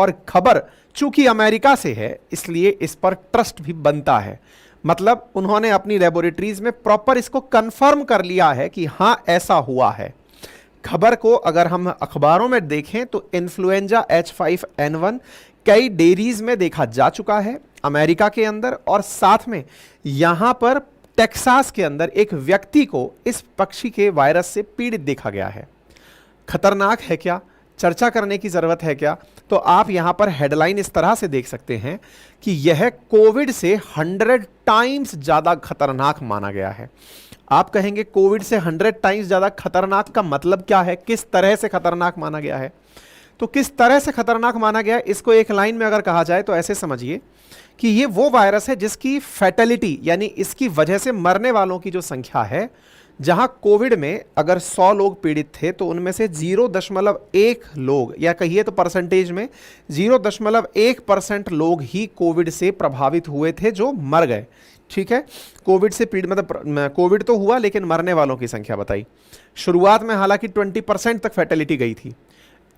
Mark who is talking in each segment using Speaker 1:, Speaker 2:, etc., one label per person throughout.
Speaker 1: और खबर चूंकि अमेरिका से है इसलिए इस पर ट्रस्ट भी बनता है। मतलब उन्होंने अपनी लेबोरेटरीज में प्रॉपर इसको कंफर्म कर लिया है कि हां ऐसा हुआ है। खबर को अगर हम अखबारों में देखें तो इन्फ्लुएंजा H5N1 कई डेयरीज में देखा जा चुका है अमेरिका के अंदर, और साथ में यहां पर टेक्सास के अंदर एक व्यक्ति को इस पक्षी के वायरस से पीड़ित देखा गया है। खतरनाक है क्या? चर्चा करने की जरूरत है क्या? तो आप यहां पर हेडलाइन इस तरह से देख सकते हैं कि यह कोविड से 100 टाइम्स ज्यादा खतरनाक माना गया है। आप कहेंगे कोविड से 100 टाइम्स ज्यादा खतरनाक का मतलब क्या है? किस तरह से खतरनाक माना गया है? तो किस तरह से खतरनाक माना गया है, इसको एक लाइन में अगर कहा जाए तो ऐसे समझिए कि ये वो वायरस है जिसकी फैटेलिटी यानी इसकी वजह से मरने वालों की जो संख्या है, जहां कोविड में अगर 100 लोग पीड़ित थे तो उनमें से 0.1 लोग, या कहिए तो परसेंटेज में 0.1% लोग ही कोविड से प्रभावित हुए थे जो मर गए। ठीक है, कोविड से पीड़ित मतलब कोविड तो हुआ लेकिन मरने वालों की संख्या बताई। शुरुआत में हालांकि 20% तक फैटेलिटी गई थी।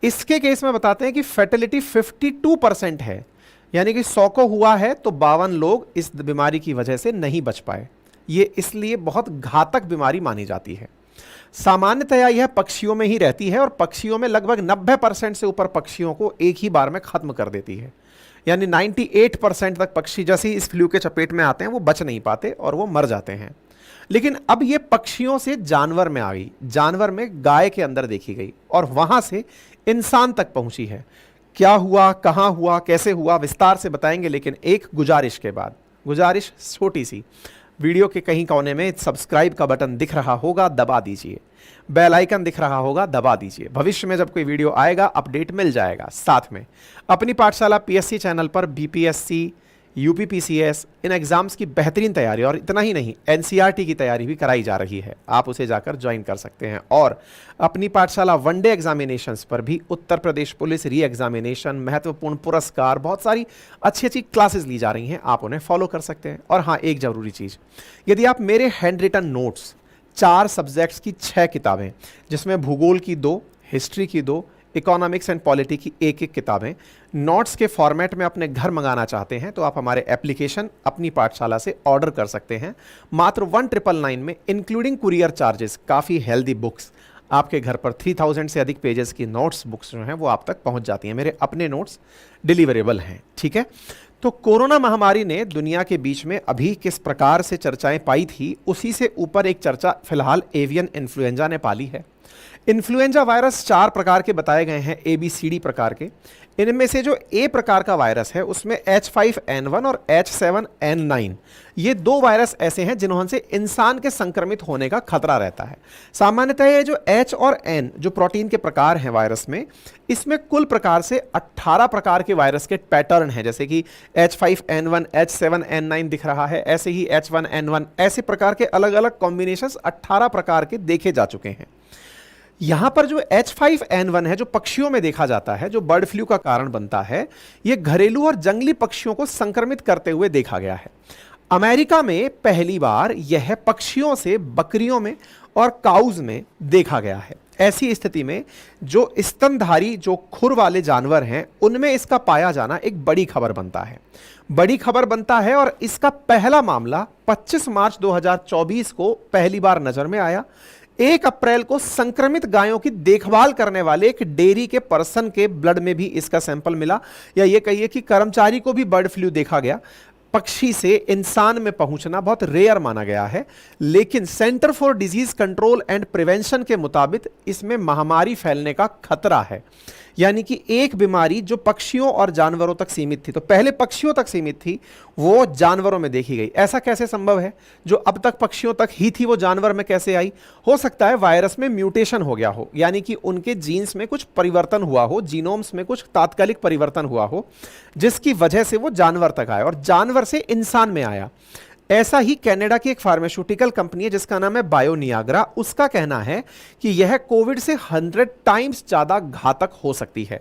Speaker 1: इसके केस में बताते हैं कि फैटेलिटी 52% है, यानी कि 100 को हुआ है तो 52 लोग इस बीमारी की वजह से नहीं बच पाए। ये इसलिए बहुत घातक बीमारी मानी जाती है। सामान्यतया यह पक्षियों में ही रहती है और पक्षियों में लगभग 90% से ऊपर पक्षियों को एक ही बार में खत्म कर देती है, यानी 98% तक पक्षी जैसे ही इस फ्लू के चपेट में आते हैं वो बच नहीं पाते और वो मर जाते हैं। लेकिन अब ये पक्षियों से जानवर में आ गई, जानवर में गाय के अंदर देखी गई और वहां से इंसान तक पहुंची है। क्या हुआ, कहां हुआ, कैसे हुआ, विस्तार से बताएंगे, लेकिन एक गुजारिश के बाद। गुजारिश छोटी सी, वीडियो के कहीं कोने में सब्सक्राइब का बटन दिख रहा होगा, दबा दीजिए। बेल आइकन दिख रहा होगा, दबा दीजिए। भविष्य में जब कोई वीडियो आएगा अपडेट मिल जाएगा। साथ में अपनी पाठशाला पीएससी चैनल पर बीपीएससी, यूपीपीसीएस इन एग्जाम्स की बेहतरीन तैयारी, और इतना ही नहीं एनसीईआरटी की तैयारी भी कराई जा रही है। आप उसे जाकर ज्वाइन कर सकते हैं। और अपनी पाठशाला वनडे एग्जामिनेशंस पर भी Uttar Pradesh police re examination, महत्वपूर्ण पुरस्कार, बहुत सारी अच्छी अच्छी क्लासेस ली जा रही हैं, आप उन्हें फॉलो कर सकते हैं। और हाँ, एक जरूरी चीज़, यदि आप मेरे हैंड रिटन नोट्स 4 सब्जेक्ट्स की 6 किताबें, जिसमें भूगोल की 2, हिस्ट्री की 2, इकोनॉमिक्स एंड पॉलिटी की 1-1 किताबें नोट्स के फॉर्मेट में अपने घर मंगाना चाहते हैं तो आप हमारे एप्लीकेशन अपनी पाठशाला से ऑर्डर कर सकते हैं। मात्र 1999 में इंक्लूडिंग कुरियर चार्जेस काफ़ी हेल्दी बुक्स आपके घर पर 3000 से अधिक पेजेस की नोट्स बुक्स जो हैं वो आप तक पहुंच जाती हैं। मेरे अपने नोट्स डिलीवरेबल हैं। ठीक है, तो कोरोना महामारी ने दुनिया के बीच में अभी किस प्रकार से चर्चाएं पाई थी, उसी से ऊपर एक चर्चा फिलहाल एवियन इन्फ्लुएंजा ने पाली है। इन्फ्लुएंजा वायरस 4 प्रकार के बताए गए हैं, ABCD प्रकार के। इनमें से जो A प्रकार का वायरस है उसमें H5N1 और H7N9 ये 2 वायरस ऐसे हैं जिन्होंने इंसान के संक्रमित होने का खतरा रहता है। सामान्यतः ये जो H और N जो प्रोटीन के प्रकार हैं वायरस में, इसमें कुल प्रकार से 18 प्रकार के वायरस के पैटर्न हैं। जैसे कि H5N1, H7N9 दिख रहा है, ऐसे ही H1N1, ऐसे प्रकार के अलग अलग कॉम्बिनेशंस 18 प्रकार के देखे जा चुके हैं। यहां पर जो H5N1 है जो पक्षियों में देखा जाता है, जो बर्ड फ्लू का कारण बनता है, यह घरेलू और जंगली पक्षियों को संक्रमित करते हुए देखा गया है। अमेरिका में पहली बार यह पक्षियों से बकरियों में और काउज में देखा गया है। ऐसी स्थिति में जो स्तनधारी, जो खुर वाले जानवर हैं, उनमें इसका पाया जाना एक बड़ी खबर बनता है। बड़ी खबर बनता है और इसका पहला मामला 25 मार्च 2024 को पहली बार नजर में आया। 1 अप्रैल को संक्रमित गायों की देखभाल करने वाले एक डेयरी के पर्सन के ब्लड में भी इसका सैंपल मिला, या ये कहिए कि कर्मचारी को भी बर्ड फ्लू देखा गया। पक्षी से इंसान में पहुंचना बहुत रेयर माना गया है, लेकिन centre for disease control and prevention के मुताबिक इसमें महामारी फैलने का खतरा है। यानी कि एक बीमारी जो पक्षियों और जानवरों तक सीमित थी, तो पहले पक्षियों तक सीमित थी, वो जानवरों में देखी गई। ऐसा कैसे संभव है? जो अब तक पक्षियों तक ही थी वो जानवर में कैसे आई? हो सकता है वायरस में म्यूटेशन हो गया हो, यानी कि उनके जीन्स में कुछ परिवर्तन हुआ हो, जीनोम्स में कुछ तात्कालिक परिवर्तन हुआ हो, जिसकी वजह से वो जानवर तक आया और जानवर से इंसान में आया। ऐसा ही कनाडा की एक फार्मास्यूटिकल कंपनी है जिसका नाम है बायोनियाग्रा, उसका कहना है कि यह कोविड से 100 टाइम्स ज्यादा घातक हो सकती है।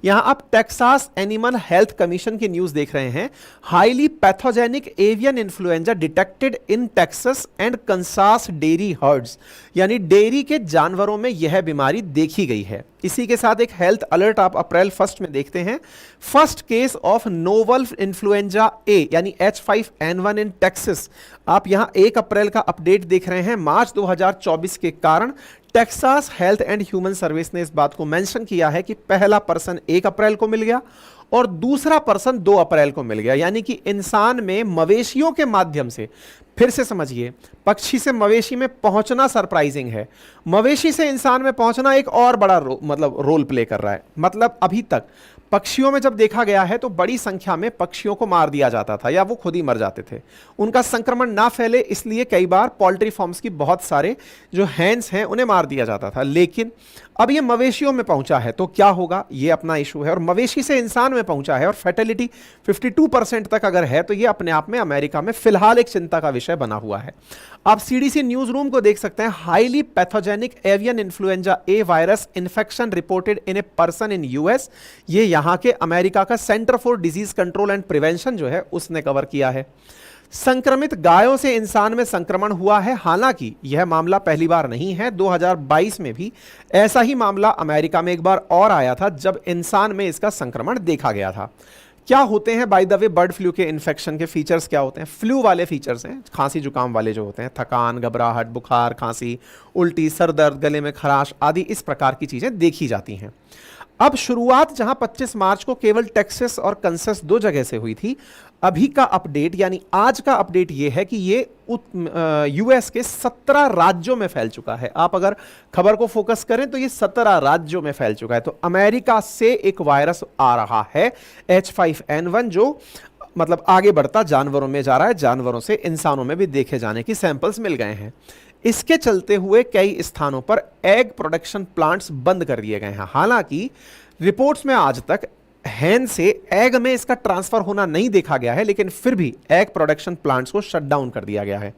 Speaker 1: यहां आप टेक्सास एनिमल हेल्थ कमीशन की न्यूज देख रहे हैं। Highly pathogenic avian influenza detected in Texas and Kansas dairy hertz, यानी डेयरी के जानवरों में यह बीमारी देखी गई है। इसी के साथ एक हेल्थ अलर्ट आप अप्रैल 1 में देखते हैं। First case of novel influenza ए यानी H5N1 इन टेक्सास, आप यहां 1 अप्रैल का अपडेट देख रहे हैं। मार्च 2024 के कारण Texas health and human service ने इस बात को मेंशन किया है कि पहला पर्सन 1 अप्रैल को मिल गया और दूसरा पर्सन 2 अप्रैल को मिल गया, यानी कि इंसान में मवेशियों के माध्यम से, फिर से समझिए, पक्षी से मवेशी में पहुंचना सरप्राइजिंग है, मवेशी से इंसान में पहुंचना एक और बड़ा रोल प्ले कर रहा है। मतलब अभी तक पक्षियों में जब देखा गया है तो बड़ी संख्या में पक्षियों को मार दिया जाता था या वो खुद ही मर जाते थे, उनका संक्रमण ना फैले इसलिए कई बार पोल्ट्री फार्म्स की बहुत सारे जो हैंड्स हैं उन्हें मार दिया जाता था। लेकिन अब ये मवेशियों में पहुंचा है तो क्या होगा, ये अपना इशू है, और मवेशी से इंसान में पहुंचा है और फैटेलिटी 52% तक अगर है तो ये अपने आप में अमेरिका में फिलहाल एक चिंता का विषय बना हुआ है। आप सीडीसी न्यूज रूम को देख सकते हैं। Highly pathogenic avian influenza A virus infection reported in a person in US, ये यहां के अमेरिका का centre for disease control and prevention जो है उसने कवर किया है। संक्रमित गायों से इंसान में संक्रमण हुआ है, हालांकि यह मामला पहली बार नहीं है। 2022 में भी ऐसा ही मामला अमेरिका में एक बार और आया था जब इंसान में इसका संक्रमण देखा गया था। क्या होते हैं by the way bird flu के इन्फेक्शन के फीचर्स क्या होते हैं? फ्लू वाले फीचर्स हैं, खांसी जुकाम वाले जो होते हैं, थकान, घबराहट, बुखार, खांसी, उल्टी, सर दर्द, गले में खराश आदि इस प्रकार की चीजें देखी जाती हैं। अब शुरुआत जहां 25 मार्च को केवल टेक्सास और कंसास 2 जगह से हुई थी, अभी का अपडेट यानी आज का अपडेट यह है कि ये यूएस के 17 राज्यों में फैल चुका है। आप अगर खबर को फोकस करें तो ये 17 राज्यों में फैल चुका है। तो अमेरिका से एक वायरस आ रहा है H5N1 जो मतलब आगे बढ़ता जानवरों में जा रहा है, जानवरों से इंसानों में भी देखे जाने की सैंपल्स मिल गए हैं। इसके चलते हुए कई स्थानों पर एग प्रोडक्शन प्लांट्स बंद कर दिए गए हैं। हालांकि रिपोर्ट्स में आज तक हैन से एग में इसका ट्रांसफर होना नहीं देखा गया है, लेकिन फिर भी एग प्रोडक्शन प्लांट्स को शट डाउन कर दिया गया है।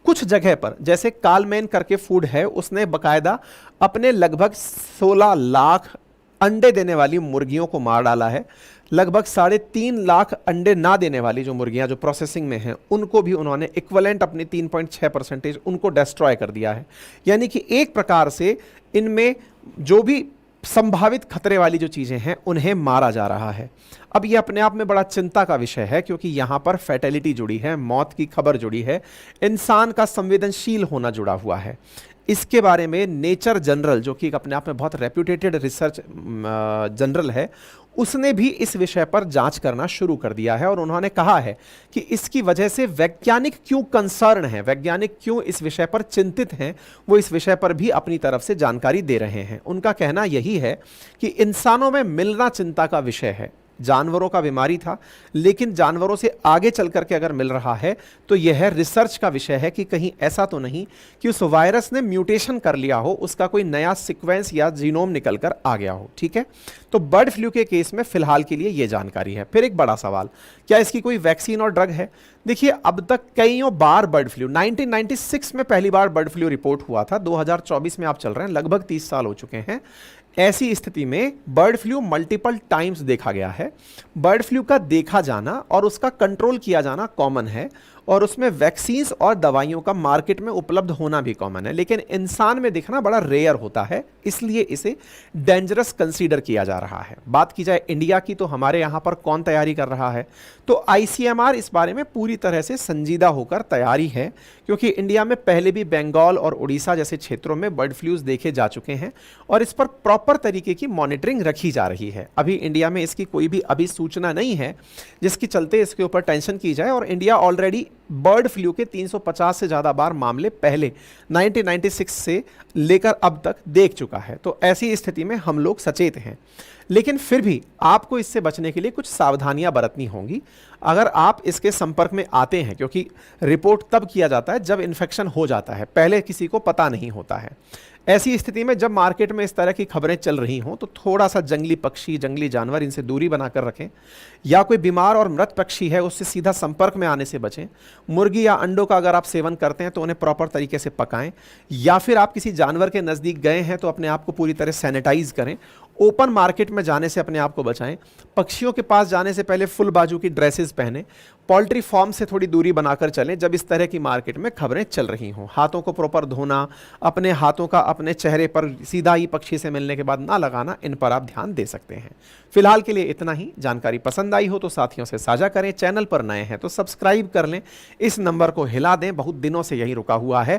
Speaker 1: कुछ जगह पर जैसे कालमैन करके फूड है, उसने बकायदा अपने लगभग 16 लाख अंडे देने वाली मुर्गियों को मार डाला है। लगभग 3.5 लाख अंडे ना देने वाली जो मुर्गियां जो प्रोसेसिंग में हैं उनको भी उन्होंने इक्विवेलेंट अपनी 3.6% उनको डिस्ट्रॉय कर दिया है। यानी कि एक प्रकार से इनमें जो भी संभावित खतरे वाली जो चीजें हैं उन्हें मारा जा रहा है। अब ये अपने आप में बड़ा चिंता का विषय है क्योंकि यहां पर फैटेलिटी जुड़ी है, मौत की खबर जुड़ी है, इंसान का संवेदनशील होना जुड़ा हुआ है। इसके बारे में नेचर जर्नल जो कि अपने आप में बहुत रेप्यूटेटेड रिसर्च जर्नल है, उसने भी इस विषय पर जांच करना शुरू कर दिया है और उन्होंने कहा है कि इसकी वजह से वैज्ञानिक क्यों कंसर्न है, वैज्ञानिक क्यों इस विषय पर चिंतित हैं, वो इस विषय पर भी अपनी तरफ से जानकारी दे रहे हैं। उनका कहना यही है कि इंसानों में मिलना चिंता का विषय है। जानवरों का बीमारी था, लेकिन जानवरों से आगे चल करके अगर मिल रहा है तो यह रिसर्च का विषय है कि कहीं ऐसा तो नहीं कि उस वायरस ने म्यूटेशन कर लिया हो, उसका कोई नया सीक्वेंस या जीनोम निकल कर आ गया हो। ठीक है, तो बर्ड फ्लू के केस में फिलहाल के लिए यह जानकारी है। फिर एक बड़ा सवाल, क्या इसकी कोई वैक्सीन और ड्रग है? देखिए, अब तक कईयों बार बर्ड फ्लू, 1996 में पहली बार बर्ड फ्लू रिपोर्ट हुआ था, 2024 में आप चल रहे हैं, लगभग 30 साल हो चुके हैं। ऐसी स्थिति में बर्ड फ्लू मल्टीपल टाइम्स देखा गया है। बर्ड फ्लू का देखा जाना और उसका कंट्रोल किया जाना कॉमन है और उसमें वैक्सीन्स और दवाइयों का मार्केट में उपलब्ध होना भी कॉमन है, लेकिन इंसान में दिखना बड़ा रेयर होता है, इसलिए इसे डेंजरस कंसीडर किया जा रहा है। बात की जाए इंडिया की, तो हमारे यहाँ पर कौन तैयारी कर रहा है? तो ICMR इस बारे में पूरी तरह से संजीदा होकर तैयारी है, क्योंकि इंडिया में पहले भी बंगाल और उड़ीसा जैसे क्षेत्रों में बर्ड फ्लूज देखे जा चुके हैं और इस पर प्रॉपर तरीके की मॉनिटरिंग रखी जा रही है। अभी इंडिया में इसकी कोई भी अभी सूचना नहीं है जिसकी चलते इसके ऊपर टेंशन की जाए, और इंडिया ऑलरेडी बर्ड फ्लू के 350 से ज़्यादा बार मामले पहले 1996 से लेकर अब तक देख चुका है। तो ऐसी स्थिति में हम लोग सचेत हैं, लेकिन फिर भी आपको इससे बचने के लिए कुछ सावधानियां बरतनी होंगी अगर आप इसके संपर्क में आते हैं, क्योंकि रिपोर्ट तब किया जाता है जब इन्फेक्शन हो जाता है, पहले किसी को पता नहीं होता है। ऐसी स्थिति में जब मार्केट में इस तरह की खबरें चल रही हों तो थोड़ा सा जंगली पक्षी, जंगली जानवर, इनसे दूरी बनाकर रखें, या कोई बीमार और मृत पक्षी है उससे सीधा संपर्क में आने से बचें। मुर्गी या अंडों का अगर आप सेवन करते हैं तो उन्हें प्रॉपर तरीके से पकाएं, या फिर आप किसी जानवर के नज़दीक गए हैं तो अपने आप को पूरी तरह सैनिटाइज करें। ओपन मार्केट में जाने से अपने आप को बचाएं। पक्षियों के पास जाने से पहले फुल बाजू की ड्रेसेस पहनें। पोल्ट्री फार्म से थोड़ी दूरी बनाकर चलें जब इस तरह की मार्केट में खबरें चल रही हों। हाथों को प्रॉपर धोना, अपने हाथों का अपने चेहरे पर सीधा ही पक्षी से मिलने के बाद ना लगाना, इन पर आप ध्यान दे सकते हैं। फिलहाल के लिए इतना ही। जानकारी पसंद आई हो तो साथियों से साझा करें। चैनल पर नए हैं तो सब्सक्राइब कर लें। इस नंबर को हिला दें, बहुत दिनों से यही रुका हुआ है।